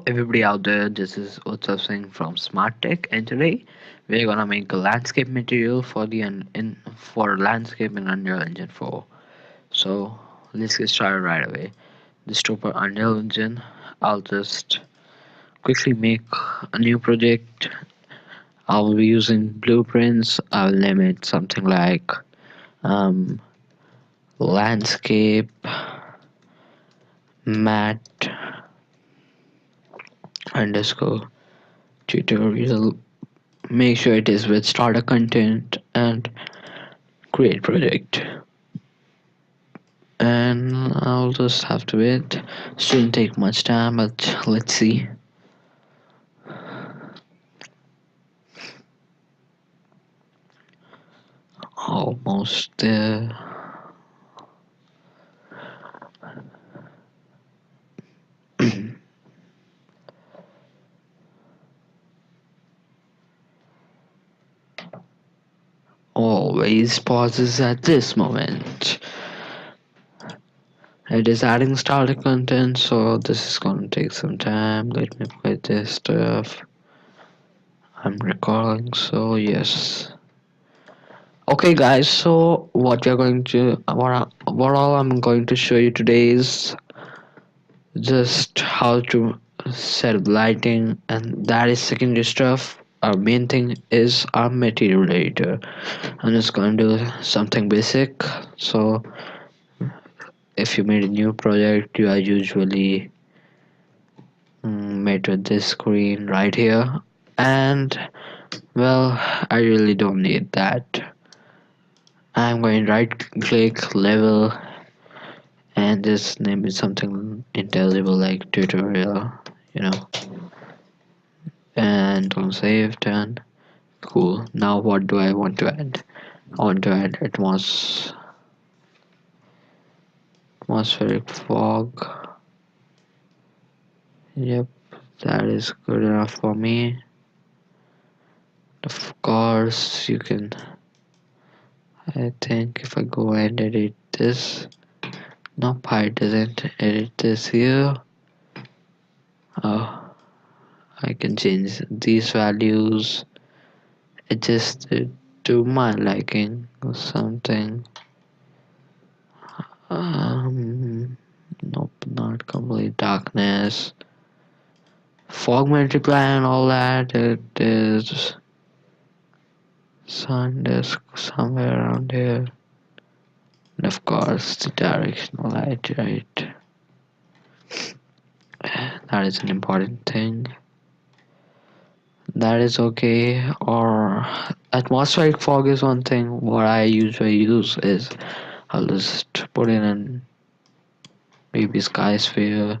everybody out there, this is Utsav Singh from Smart Tech, and today we're gonna make a landscape material for for landscape in Unreal Engine 4. So let's get started right away. Just open Unreal Engine. I'll just quickly make a new project. I'll be using blueprints. I'll name it something like um, landscape mat underscore tutorial. Make sure it is with starter content and create project, and I'll just have to wait. Shouldn't take much time, but let's see. Almost there. Always pauses at this moment. It is adding starter content, so this is gonna take some time. Let me put this stuff. I'm recording, so yes. Okay, guys. So what we're going to what all I'm going to show you today is just how to set up lighting, and that is secondary stuff. Our main thing is our material editor. I'm just going to do something basic. So if you made a new project, you are usually made with this screen right here, and well, I really don't need that. I'm going right click level and just name it something intelligible like tutorial, you know, and don't save. Done. Cool. Now what do I want to add? I want to add atmospheric fog. Yep, that is good enough for me. Of course, you can. I think if I go and edit this, nope, I didn't edit this here. Oh, I can change these values, adjust it to my liking or something. Nope, not complete darkness. Fog multiply and all that. It is sun disk somewhere around here. And of course, the directional light, right? That is an important thing. That is okay. Or atmospheric fog is one thing. What I usually use is I'll just put in an maybe sky sphere,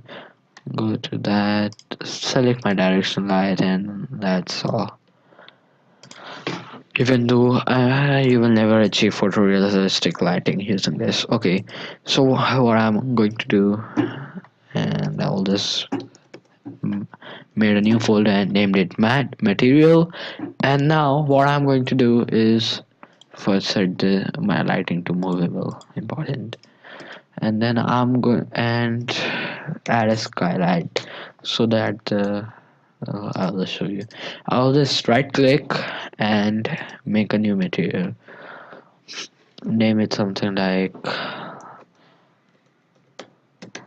go to that, select my directional light, and that's all. Even though you will never achieve photorealistic lighting using this. Okay, so what I'm going to do, and I'll just made a new folder and named it material. And now what I'm going to do is first set my lighting to movable, important, and then I'm going and add a skylight so that I'll just show you. I'll just right click and make a new material. Name it something like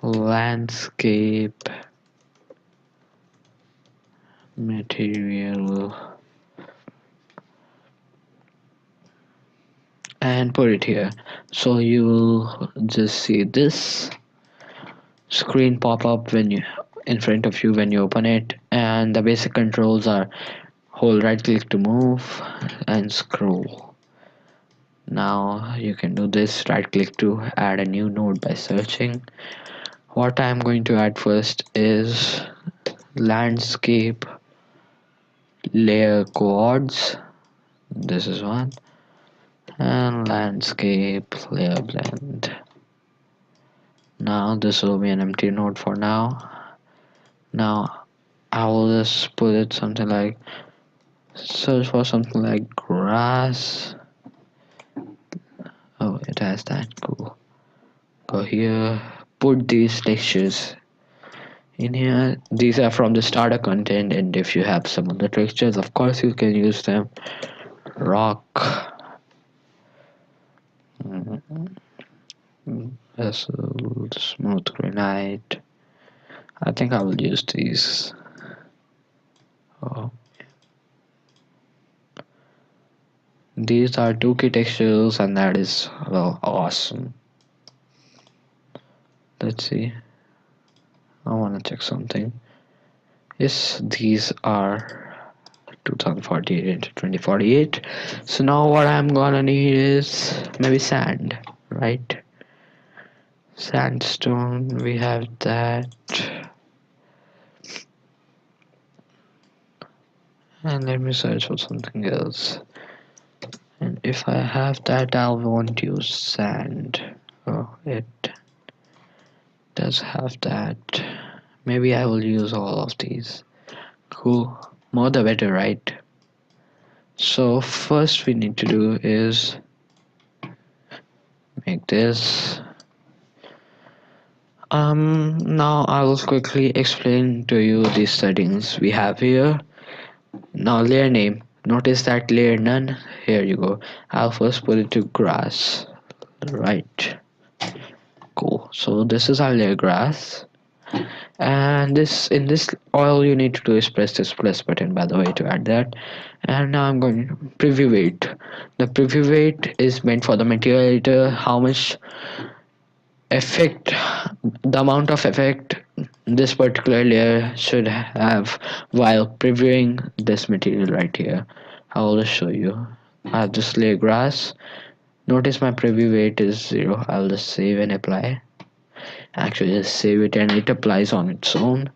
landscape material and put it here. So you will just see this screen pop up when you in front of you when you open it, and the basic controls are hold right click to move and scroll. Now you can do this, right click to add a new node by searching. What I'm going to add first is landscape layer coords. This is one, and landscape layer blend. Now this will be an empty node for now. Now I will just put it something like search for something like grass. Oh, it has that. Cool. Go here, put these textures In here, these are from the starter content, and if you have some other textures, of course you can use them. Rock, vessel, smooth granite. I think I will use these. Oh. These are 2K textures, and that is, well, awesome. Let's see. I want to check something. Yes, these are 2048 into 2048. So now what I'm gonna need is maybe sand, right? Sandstone, we have that. And let me search for something else. And if I have that, I won't use sand. Oh, it does have that. Maybe I will use all of these. Cool. More the better, right? So first we need to do is make this. Now I will quickly explain to you the settings we have here. Now layer name. Notice that layer none. Here you go. I'll first put it to grass. Right. Cool. So this is our layer grass. And this all you need to do is press this plus button, by the way, to add that. And now I'm going to preview weight. The preview weight is meant for the material editor, how much effect, the amount of effect this particular layer should have while previewing this material right here. I will just show you. I have this layer grass. Notice my preview weight is 0. I'll just save and apply. Actually just save it and it applies on its own.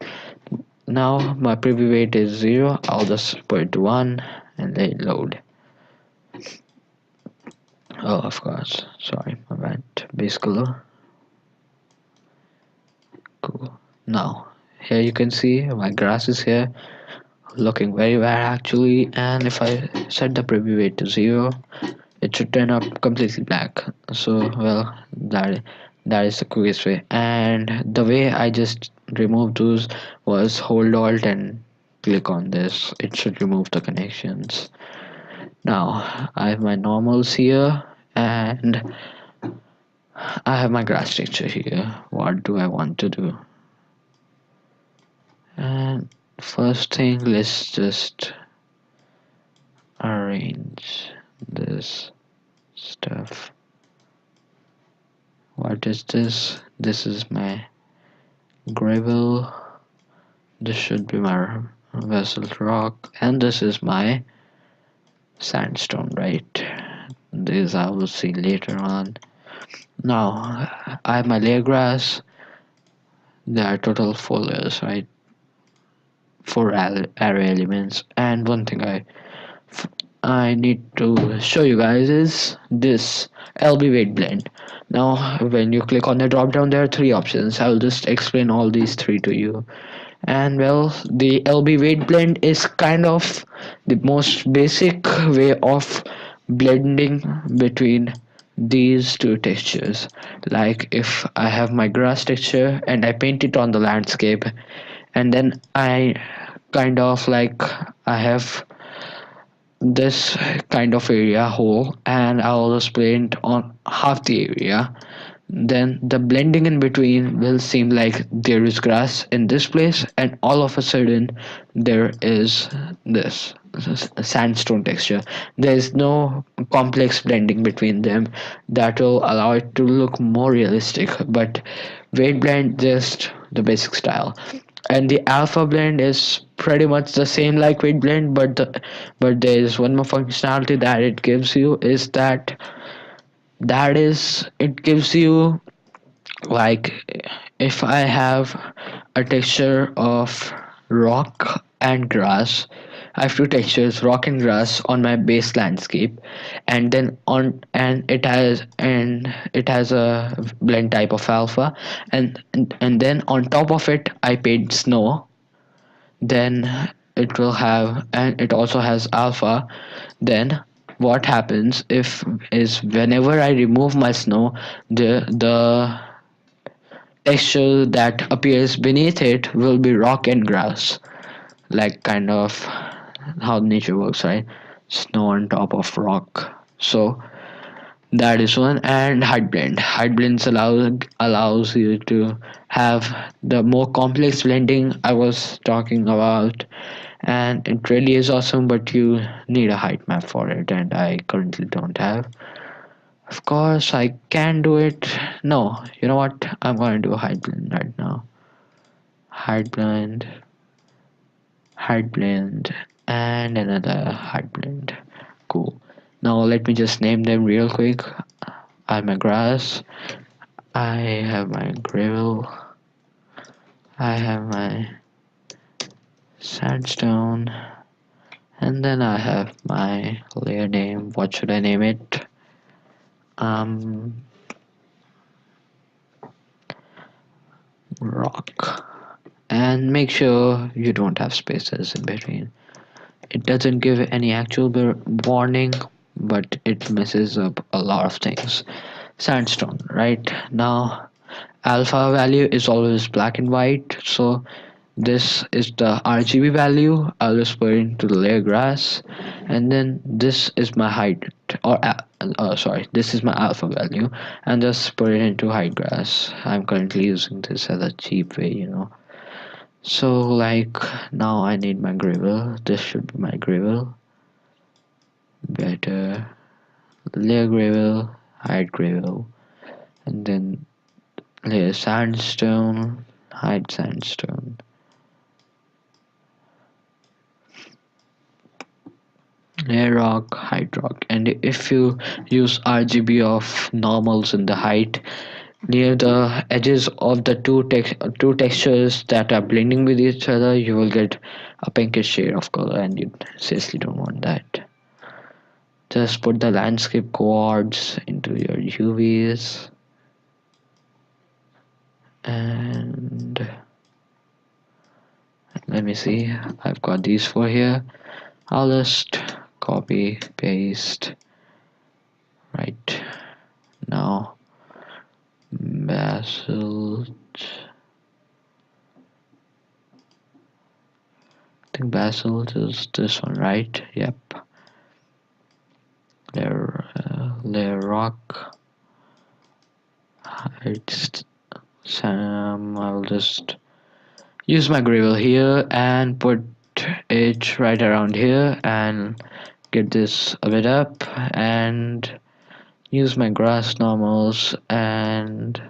Now my preview weight is 0. I'll just put it to 1 and let it load. Oh, of course, sorry, my bad. Base color. Cool. Now here you can see my grass is here, looking very bad actually, and if I set the preview weight to 0, it should turn up completely black. So well, that is the quickest way. And the way I just removed those was hold alt and click on this. It should remove the connections. Now I have my normals here, and I have my grass texture here. What do I want to do? And first thing, let's just arrange this stuff. What is this? This is my gravel. This should be my vessel rock, and this is my sandstone, right? This I will see later on. Now I have my layer grass. There are total 4 layers, right? 4 array elements, and one thing I need to show you guys is this LB weight blend. Now when you click on the drop down, there are 3 options. I'll just explain all these 3 to you. And well, the LB weight blend is kind of the most basic way of blending between these 2 textures. Like if I have my grass texture and I paint it on the landscape, and then I kind of like I have this kind of area whole, and I'll just paint on half the area, then the blending in between will seem like there is grass in this place, and all of a sudden there is this sandstone texture. There is no complex blending between them that will allow it to look more realistic, but weight blend just the basic style. And the alpha blend is pretty much the same like weight blend, but there is one more functionality that it gives you, is that is it gives you, like, if I have a texture of rock and grass, I have 2 textures, rock and grass, on my base landscape, and then on and it has a blend type of alpha, and then on top of it I paint snow. Then it will have, and it also has alpha. Then what happens if is whenever I remove my snow, the texture that appears beneath it will be rock and grass, like kind of how nature works, right? Snow on top of rock. So that is one. And height blend. Height blends allows you to have the more complex blending I was talking about, and it really is awesome. But you need a height map for it, and I currently don't have. Of course, I can do it. No, you know what? I'm gonna do a height blend right now. Height blend, height blend, and another height blend. Cool. Now let me just name them real quick. I have my grass. I have my gravel. I have my sandstone. And then I have my layer name. What should I name it? Um, Rock. And make sure you don't have spaces in between. It doesn't give any actual warning, but it messes up a lot of things. Sandstone, right? Now, alpha value is always black and white, so this is the RGB value. I'll just put it into the layer grass, and then this is my height, or sorry, this is my alpha value, and just put it into height grass. I'm currently using this as a cheap way, you know. So like now I need my gravel. This should be my gravel. Better layer gravel, height gravel, and then layer sandstone, height sandstone. Layer rock, height rock. And if you use RGB of normals in the height near the edges of the two textures that are blending with each other, you will get a pinkish shade of color, and you seriously don't want that. Just put the landscape coords into your UVs, and let me see, I've got these four here. I'll just copy paste right now. Basalt, I think basalt is this one, right? Yep. Layer rock, height Sam. I'll just use my gravel here and put it right around here and get this a bit up, and use my grass normals and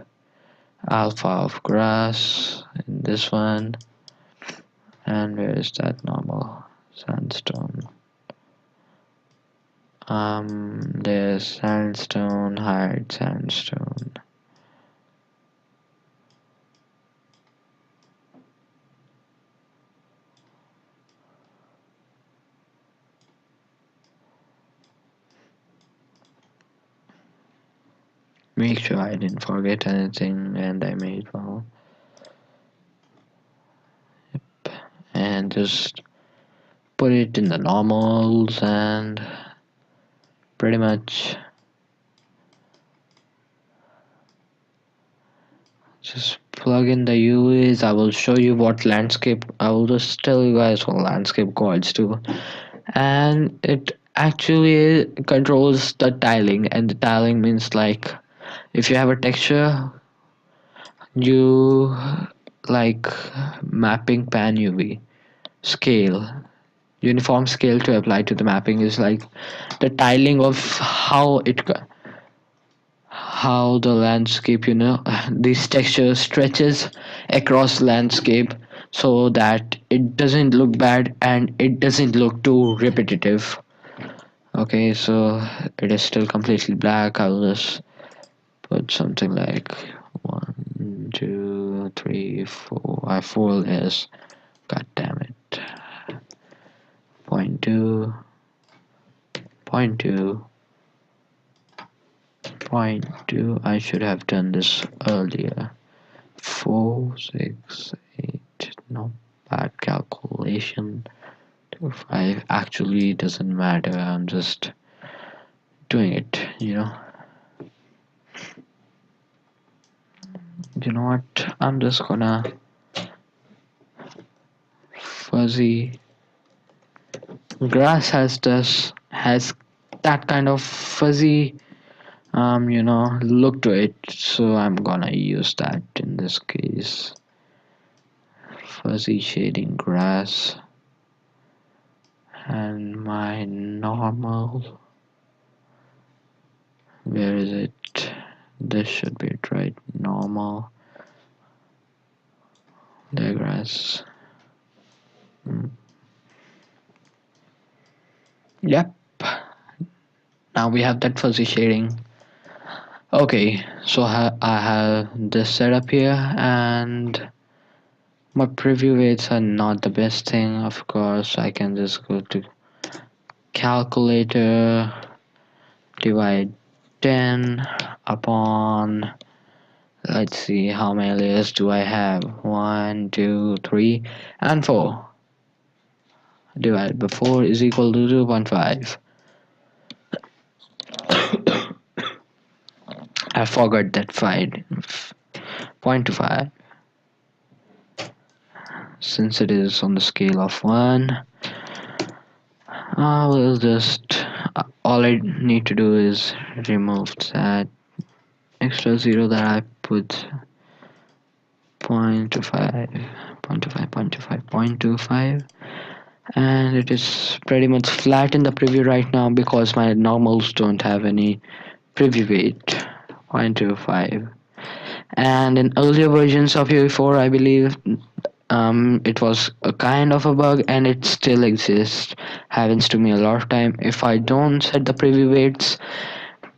alpha of grass in this one. And where is that normal? Sandstone. There's sandstone, height sandstone. Make sure I didn't forget anything and I made well. Yep. And just put it in the normals and pretty much just plug in the UVs. I will show you what landscape. I will just tell you guys what landscape coords do, and it actually controls the tiling. And the tiling means like if you have a texture, you like mapping pan UV scale. Uniform scale to apply to the mapping is like the tiling of how the landscape, you know, these textures stretches across landscape so that it doesn't look bad and it doesn't look too repetitive. Okay, so it is still completely black. I'll just put something like 1, 2, 3, 4. I have 4 layers. God damn it. Point two, point two, point two. I should have done this earlier. 4, 6, 8. No bad calculation. 2, 5 actually doesn't matter. I'm just doing it, you know. You know what? I'm just gonna fuzzy. Grass has that kind of fuzzy look to it. So I'm gonna use that in this case. Fuzzy shading grass and my normal. Where is it? This should be it, right? Normal. The grass. Yep. Now we have that fuzzy shading. Okay, so I have this setup here, and my preview weights are not the best thing. Of course, I can just go to calculator, divide 10 upon, let's see, how many layers do I have? 1, 2, 3, and 4. Divided by 4 is equal to 2.5. I forgot that 5.25. Since it is on the scale of 1, I will just, all I need to do is remove that extra 0 that I put. 0.25, 0.25, 0.25, 0.25, and it is pretty much flat in the preview right now because my normals don't have any preview weight. 0.25. And in earlier versions of UE4, I believe it was a kind of a bug, and it still exists. Happens to me a lot of time. If I don't set the preview weights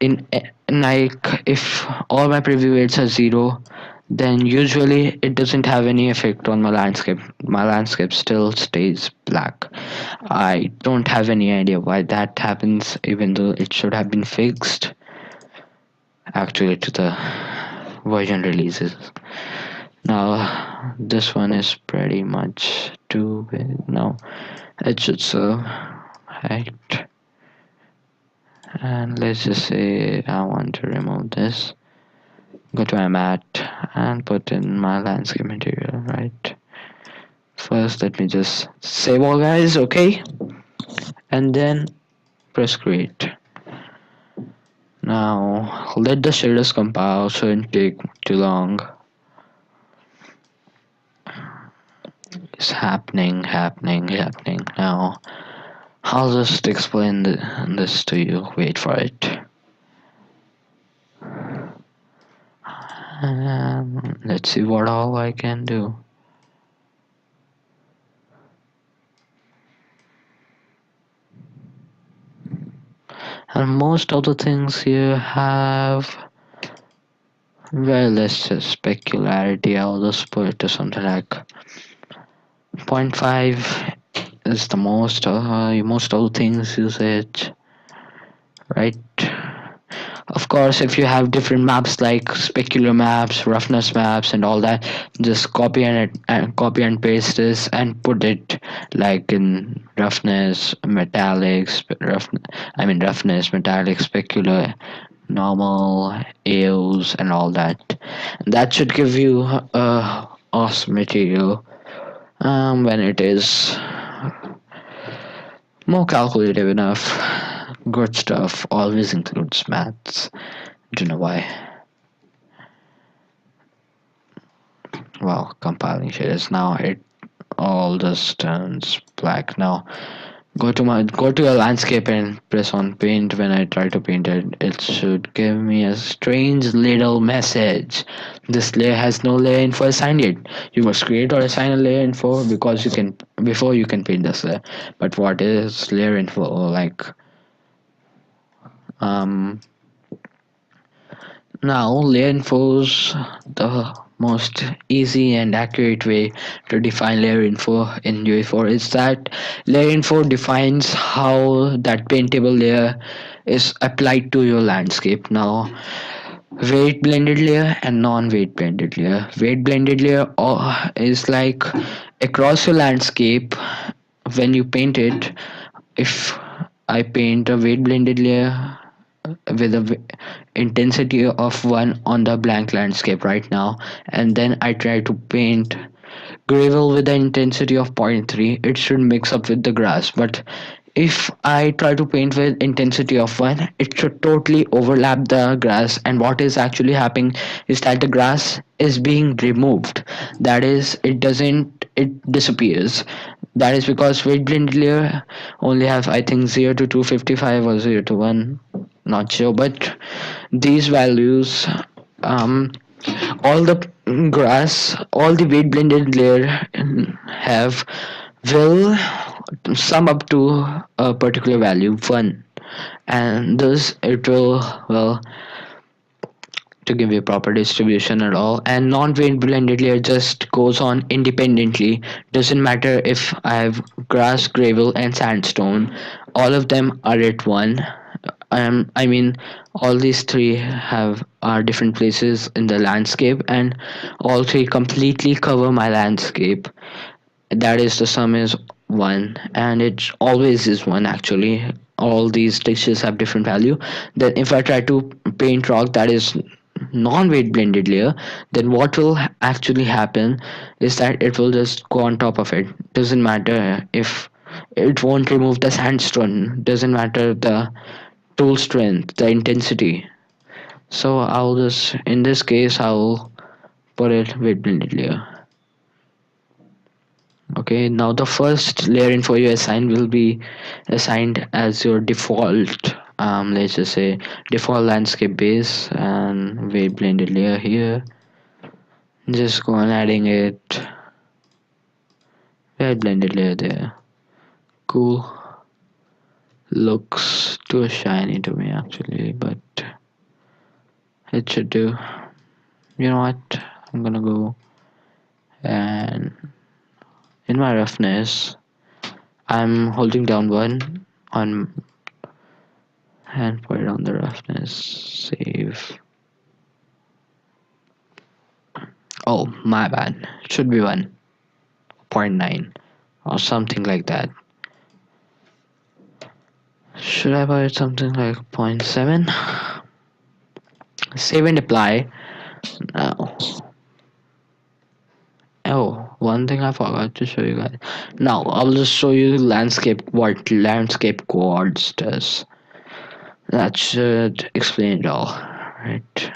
in, like, if all my preview weights are 0, then usually it doesn't have any effect on my landscape. My landscape still stays black. I don't have any idea why that happens, even though it should have been fixed actually to the version releases. Now this one is pretty much too big. No, it should serve, right? And let's just say I want to remove this. Go to my mat and put in my landscape material, right? First, let me just save all, guys, okay? And then press create. Now let the shaders compile, shouldn't take too long. It's happening. Now I'll just explain this to you. Wait for it. Let's see what all I can do. And most of the things here have, well, let's just specularity. I'll just put it to something like 0.5 is the most of the things use it, right? Of course, if you have different maps like specular maps, roughness maps, and all that, just copy and paste this and put it like in roughness, metallics, roughness, metallic, specular, normal, AOs, and all that. That should give you awesome material when it is more calculative enough. Good stuff always includes maths. Don't know why. Well, compiling shaders now, it all just turns black. Now go to your landscape and press on paint. When I try to paint it, it should give me a strange little message. This layer has no layer info assigned yet. You must create or assign a layer info because you can before you can paint this layer. But what is layer info like? Now layer info is the most easy and accurate way to define layer info in UE4 is that layer info defines how that paintable layer is applied to your landscape. Now weight blended layer and non-weight blended layer. Weight blended layer is like across your landscape when you paint it. If I paint a weight blended layer, with a intensity of 1 on the blank landscape right now, and then I try to paint gravel with the intensity of zero point 0.3, it should mix up with the grass. But if I try to paint with intensity of 1, it should totally overlap the grass, and what is actually happening is that the grass is being removed. That is, it disappears. That is because weight blended layer only have, I think, 0 to 255 or 0 to 1, not sure, but these values, um, all the grass, all the weight blended layer have will sum up to a particular value 1, and thus it will, well, to give you proper distribution at all. And non-weight blended layer just goes on independently. Doesn't matter if I have grass, gravel, and sandstone, all of them are at 1. I mean, all these three have are different places in the landscape, and all three completely cover my landscape. That is, the sum is 1, and it always is 1 actually. All these textures have different value. Then if I try to paint rock that is non-weight blended layer, then what will actually happen is that it will just go on top of it. Doesn't matter if it won't remove the sandstone, doesn't matter the tool strength, the intensity. So I'll just, in this case, I'll put it weight blended layer. Okay, now the first layer info you assign will be assigned as your default, let's just say default landscape base, and weight blended layer here. Just go on adding it, weight blended layer there. Cool. Looks too shiny to me actually, but it should do. You know what? I'm gonna go and in my roughness, I'm holding down 1 on and put it on the roughness. Save. Oh, my bad. It should be 1.9 or something like that. Should I put something like 0.7? Save and apply. Now. Oh, one thing I forgot to show you guys. Now, I'll just show you landscape, what landscape coords does. That should explain it all. Right.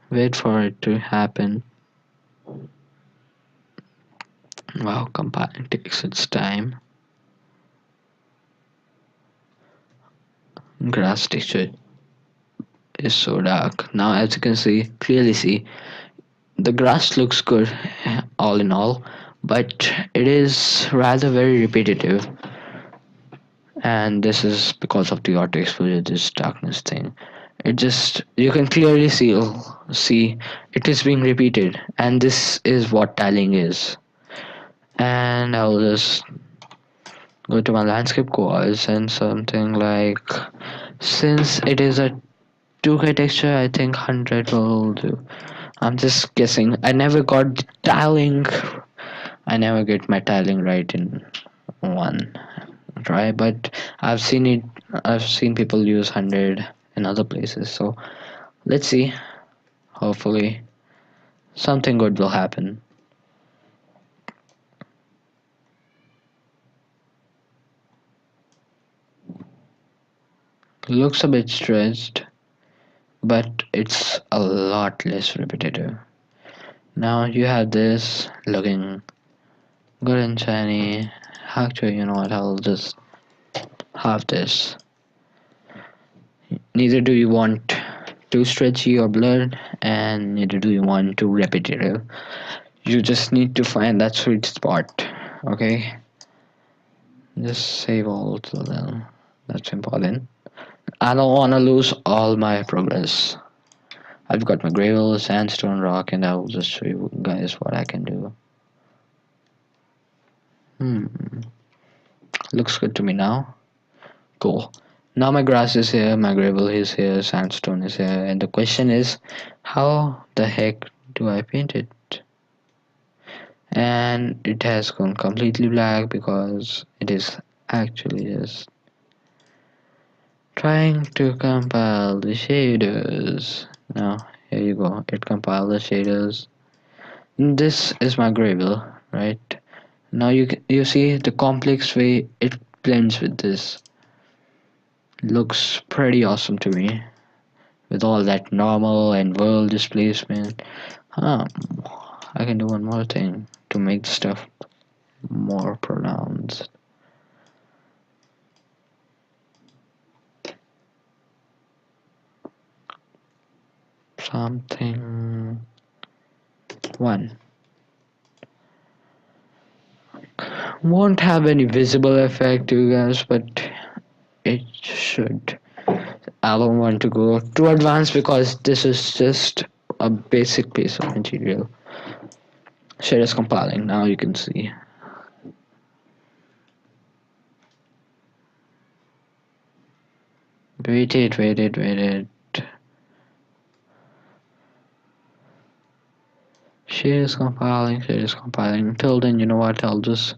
Wait for it to happen. Wow, compiling takes its time. Grass texture is so dark. Now, as you can see, clearly see, the grass looks good all in all, but it is rather very repetitive. And this is because of the auto exposure, this darkness thing. It just, you can clearly see it is being repeated, and this is what tiling is. And I'll just go to my landscape course and something like, since it is a 2K texture, I think 100 will do. I'm just guessing. I never got tiling. I never get my tiling right in one try, but I've seen it. I've seen people use 100 in other places. So let's see. Hopefully, something good will happen. Looks a bit stretched, but it's a lot less repetitive. Now you have this looking good and shiny. Actually, you know what? I'll just have this. Neither do you want too stretchy or blurred, and neither do you want too repetitive. You just need to find that sweet spot. Okay, just save all to them. That's important. I don't want to lose all my progress. I've got my gravel, sandstone, rock, and I'll just show you guys what I can do. Looks good to me now. Cool. Now my grass is here, my gravel is here, sandstone is here, and the question is, how the heck do I paint it? And it has gone completely black because it is actually just Trying to compile the shaders. Now, here you go. It compiled the shaders. This is my gravel, right? Now you see the complex way it blends with this. Looks pretty awesome to me. With all that normal and world displacement. I can do one more thing to make the stuff more pronounced. Something one. Won't have any visible effect to you guys, but it should. I don't want to go too advanced because this is just a basic piece of material. Share is compiling. Now you can see. Wait it. Share is compiling. Until then, you know what? I'll just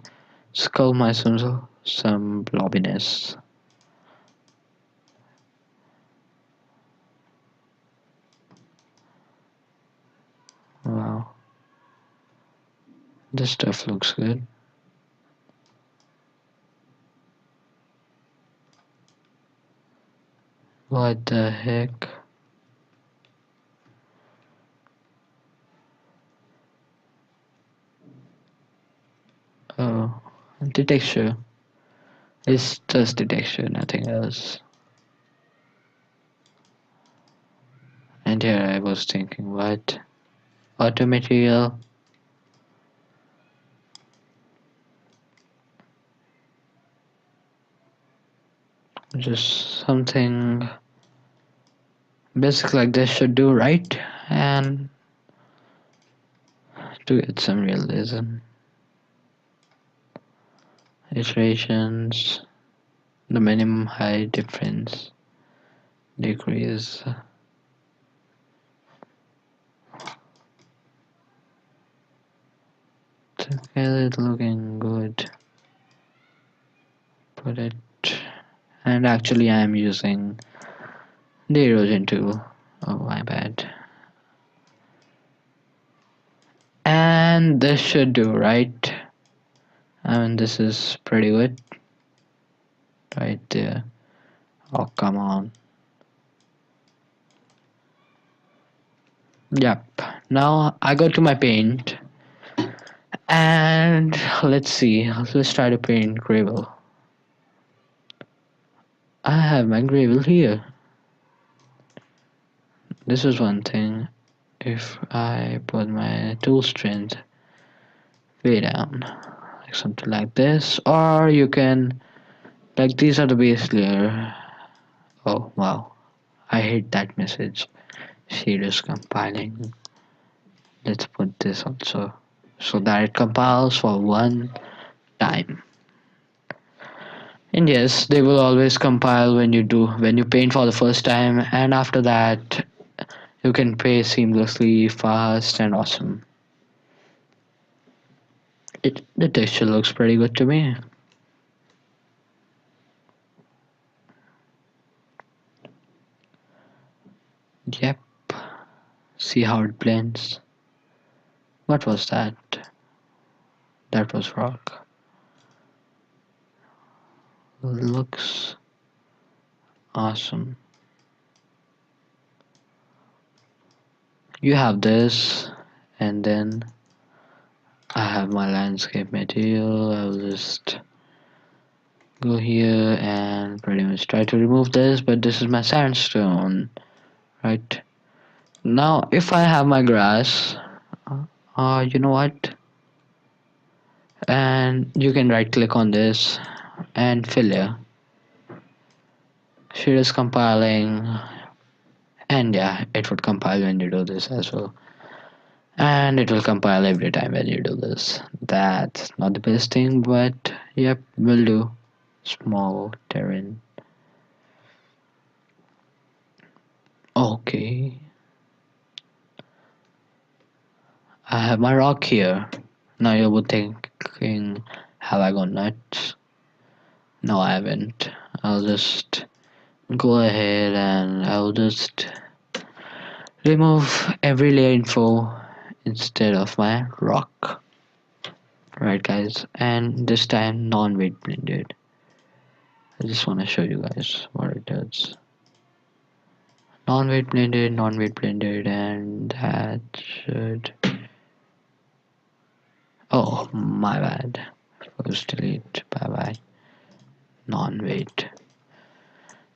skull myself some blobbiness. Wow. This stuff looks good. What the heck? Oh, the texture. It's just the texture, nothing else. And here I was thinking, what? Auto material? Just something basic like this should do, right? And to get some realism. Iterations, the minimum height difference, decrease. Together it's looking good. Put it, and actually I am using the erosion tool. Oh, my bad. And this should do, right? I mean, this is pretty good. Right there. Oh, come on. Yep. Now I go to my paint. And let's see. Let's try to paint gravel. I have my gravel here. This is one thing. If I put my tool strength way down, like something like this, or you can, like, these are the base layer. Oh wow, I hate that message. Shaders compiling. Let's put this also so that it compiles for one time. And yes, they will always compile when you paint for the first time, and after that you can paint seamlessly, fast and awesome. The texture looks pretty good to me. Yep. See how it blends. What was that? That was rock. Looks awesome. You have this, and then I have my landscape material. I'll just go here and pretty much try to remove this, but this is my sandstone, right? Now if I have my grass, you know what, and you can right click on this and fill here. She is compiling, and yeah, it would compile when you do this as well, and it will compile every time when you do this. That's not the best thing, but yep, will do. Small terrain. Okay, I have my rock here. Now you would thinking, have I gone nuts? No, I haven't. I'll just go ahead and I'll just remove every layer info instead of my rock. Right guys, and this time non-weight blended. I just want to show you guys what it does. Non-weight blended, non-weight blended, and that should... Oh, my bad. First delete, bye-bye. Non-weight.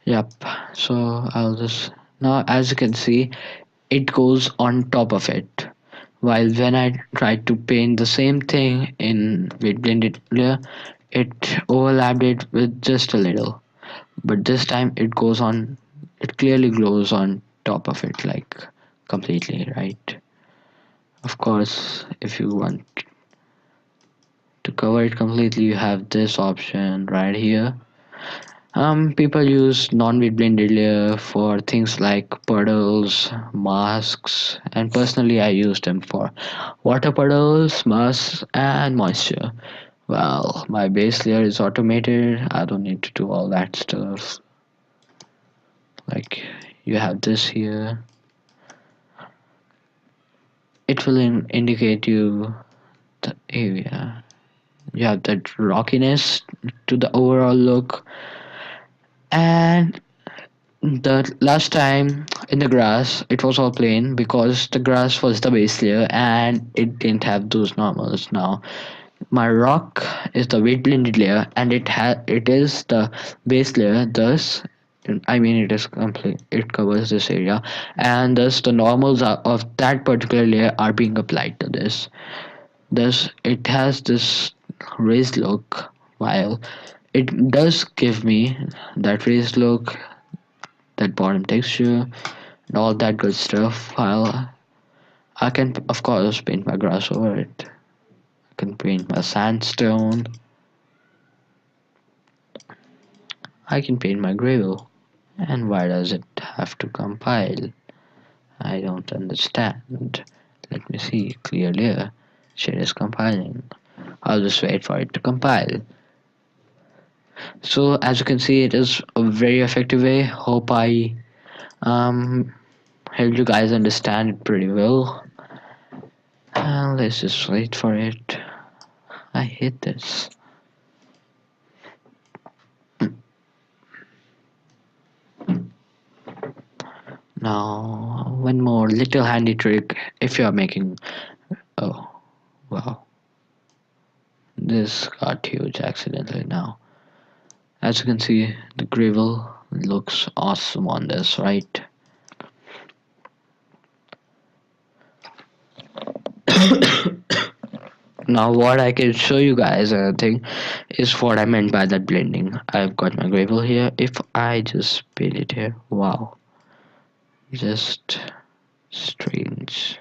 Yep, so I'll just... Now, as you can see, it goes on top of it. While when I tried to paint the same thing in weight blended layer, it overlapped it with just a little. But this time it clearly glows on top of it, like completely, right? Of course, if you want to cover it completely, you have this option right here. People use non-weight blended layer for things like puddles, masks, and personally I use them for water puddles, masks, and moisture. Well, my base layer is automated. I don't need to do all that stuff. Like, you have this here. It will indicate you the area. You have that rockiness to the overall look. And the last time in the grass, it was all plain because the grass was the base layer and it didn't have those normals. Now, my rock is the weight blended layer and it is the base layer, thus I mean it is complete, it covers this area, and thus the normals of that particular layer are being applied to this. Thus it has this raised look, while it does give me that raised look, that bottom texture, and all that good stuff. While I can of course paint my grass over it. I can paint my sandstone. I can paint my gravel. And why does it have to compile? I don't understand. Let me see. Clear layer. Shade is compiling. I'll just wait for it to compile. So as you can see, it is a very effective way. Hope I um helped you guys understand it pretty well. Let's just wait for it. I hate this. Now, one more little handy trick if you are making... Oh, wow. This got huge accidentally now. As you can see, the gravel looks awesome on this, right? Now what I can show you guys, I think, is what I meant by that blending. I've got my gravel here. If I just paint it here, wow. Just strange.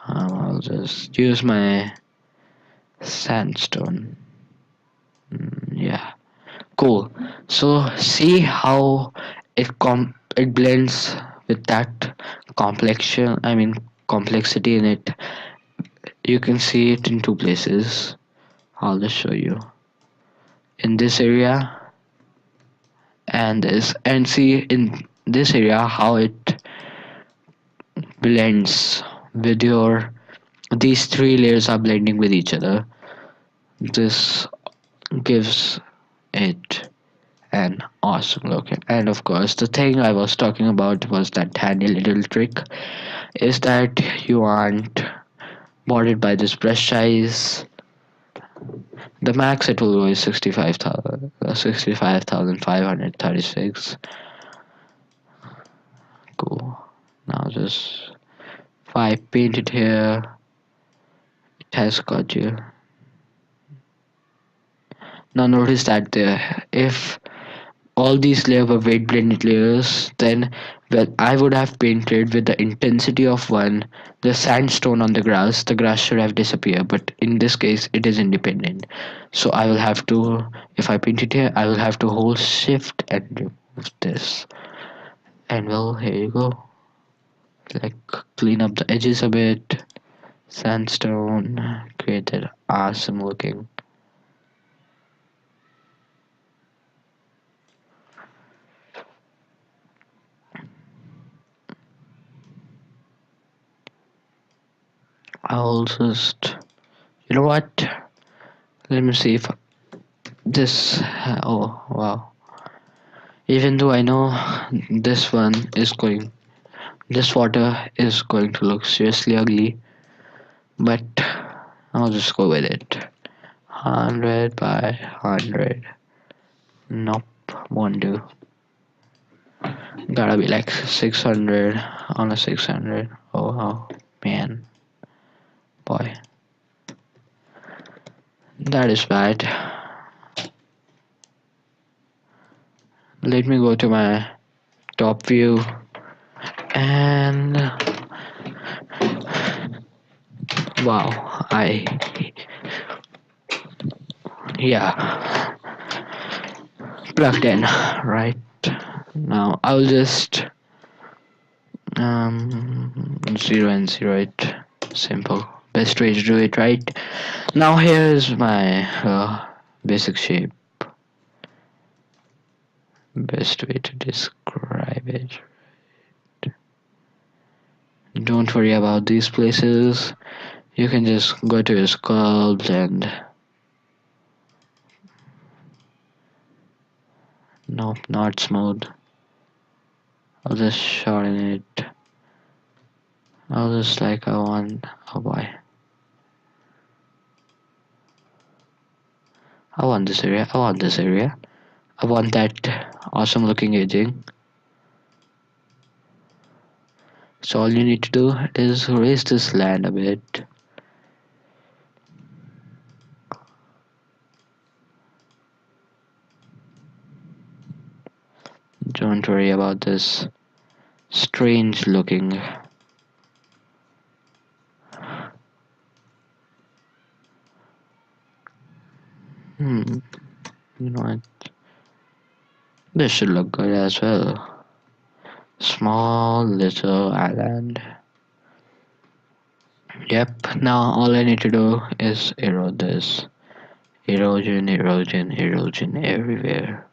I'll just use my sandstone. Yeah, cool. So see how it blends with that complexion. I mean complexity in it. You can see it in two places. I'll just show you in this area and this, and see in this area how it blends with your... These three layers are blending with each other. This gives it an awesome look. And of course, the thing I was talking about was that handy little trick, is that you aren't bothered by this brush size. The max it will go is 65,536. Cool. Now just if I paint it here, it has got you. Now notice that if all these layers were weight blended layers, then well, I would have painted with the intensity of one the sandstone on the grass should have disappeared, but in this case it is independent. So I will have to, if I paint it here, I will have to hold shift and remove this. And well, here you go. Like, clean up the edges a bit. Sandstone, create that awesome looking. I'll just, you know what? Let me see if this. Oh wow! Even though I know this one is going, this water is going to look seriously ugly, but I'll just go with it. 100 by 100. Nope, won't do. Gotta be like 600 on a 600. Oh wow, man, boy, that is bad. Let me go to my top view and wow, yeah, plugged in right now. I'll just zero and zero it. Simple, best way to do it, right? Now here is my basic shape. Best way to describe it. Don't worry about these places. You can just go to your sculpt and nope, not smooth. I'll just shorten it. I'll just like I want. Oh boy, I want this area. I want this area. I want that awesome looking edging. So all you need to do is raise this land a bit. Don't worry about this strange looking. You know what? This should look good as well. Small little island. Yep, now all I need to do is erode this. Erosion, erosion, erosion everywhere.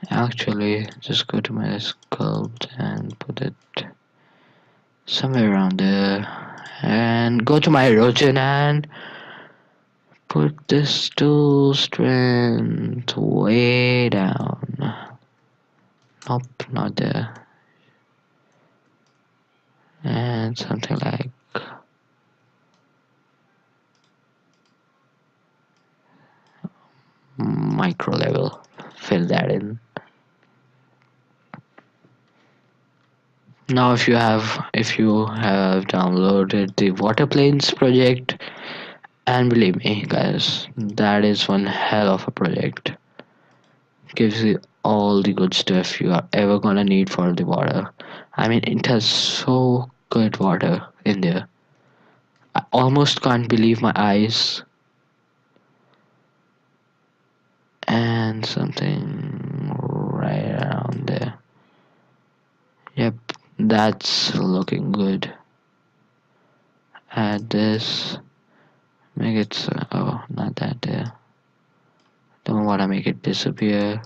Actually, just go to my sculpt and put it somewhere around there. And go to my erosion and put this tool strength way down. Nope, not there. And something like micro level. Fill that in. Now if you have downloaded the water planes project, and believe me guys, that is one hell of a project. Gives you all the good stuff you are ever gonna need for the water. I mean, it has so good water in there. I almost can't believe my eyes. And something right around there. Yep, that's looking good. Add this. Make it oh, not that there. Don't wanna make it disappear.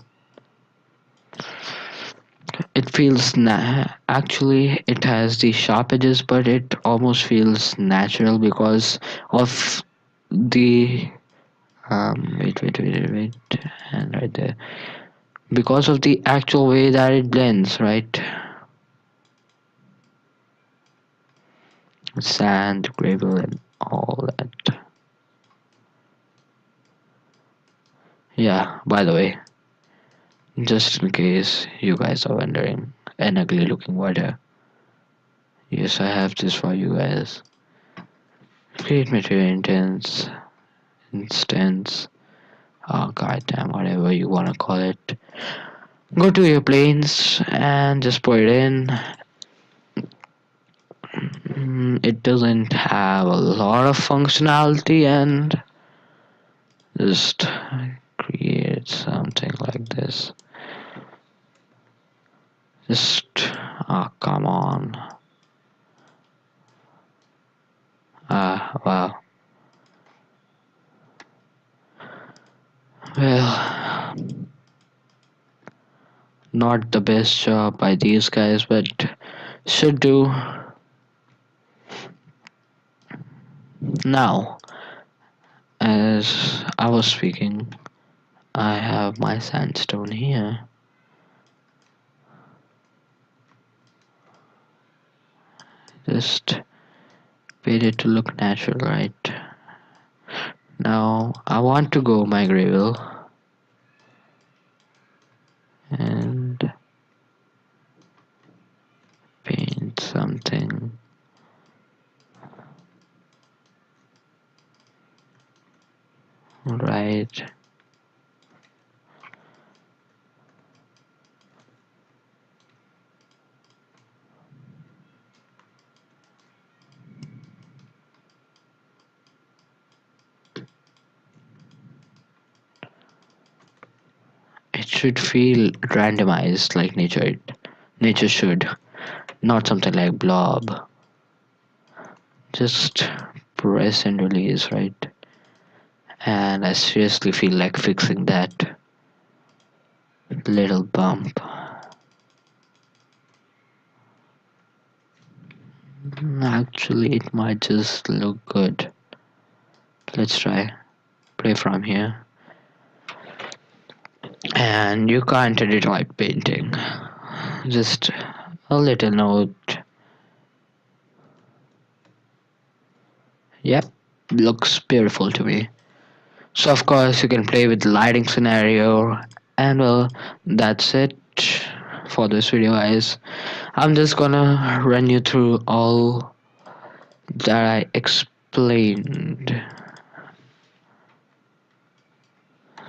It feels actually it has the sharp edges, but it almost feels natural because of the wait, and right there, because of the actual way that it blends, right? Sand, gravel, and all that. Yeah, by the way, just in case you guys are wondering, an ugly looking water. Yes, I have this for you guys. Create material instance. Oh goddamn, whatever you wanna call it. Go to your planes and just put it in. It doesn't have a lot of functionality, and just create something like this. Just oh come on. Wow. Well, not the best job by these guys, but Should do. Now, as I was speaking, I have my sandstone here. Just made it to look natural, right? Now I want to go my gravel and paint something. Right. It should feel randomized like nature should, not something like blob. Just press and release, right? And I seriously feel like fixing that little bump. Actually, it might just look good. Let's try. Play from here. And you can't edit white painting. Just a little note. Yep, looks beautiful to me. So of course you can play with the lighting scenario, and well, that's it for this video, guys. I'm just gonna run you through all that I explained.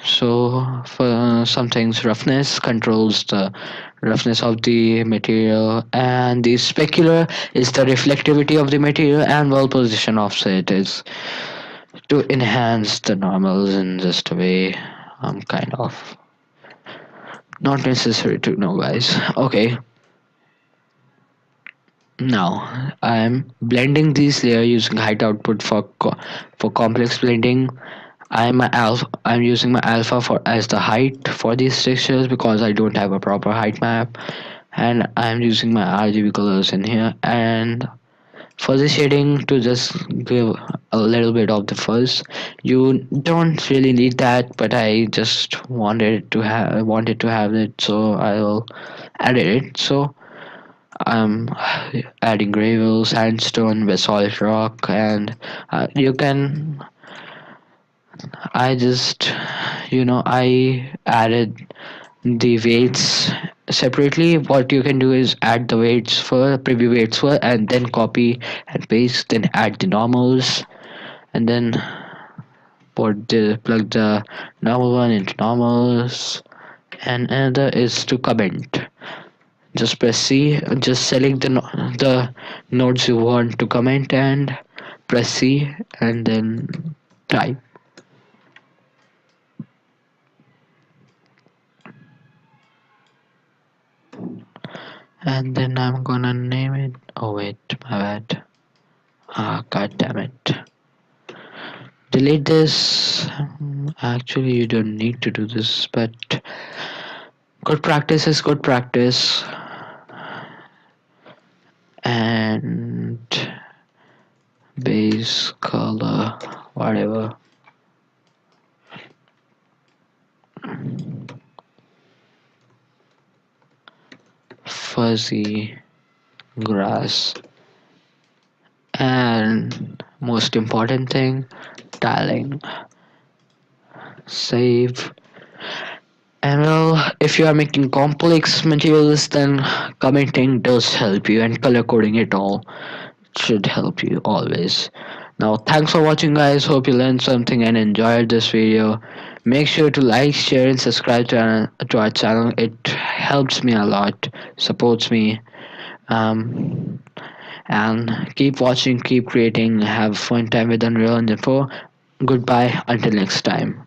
So for some things, roughness controls the roughness of the material, and the specular is the reflectivity of the material, and well, position offset is to enhance the normals in just a way. Kind of not necessary to know, guys. Okay, now I'm blending these layer using height output for complex blending. I'm using my alpha for as the height for these textures because I don't have a proper height map, and I'm using my RGB colors in here, and fuzzy shading to just give a little bit of the fuzz. You don't really need that, but I just wanted to have it, so I'll add it. So I'm adding gravel, sandstone, basalt rock, and you can. I just, I added the weights separately. What you can do is add the weights for preview weights for, and then copy and paste, then add the normals, and then plug the normal one into normals, and another is to comment. Just press C, just select the nodes you want to comment and press C, and then type. And then I'm gonna name it. Oh wait, my bad. God damn it. Delete this. Actually, you don't need to do this, but good practice is good practice. And base color, whatever. Fuzzy grass. And most important thing, tiling. Save. And well, if you are making complex materials, then commenting does help you, and color coding it all should help you always. Now, thanks for watching, guys. Hope you learned something and enjoyed this video. Make sure to like, share, and subscribe to our channel. It helps me a lot, supports me. Um, and keep watching, keep creating, have fun time with Unreal Engine 4. Goodbye, until next time.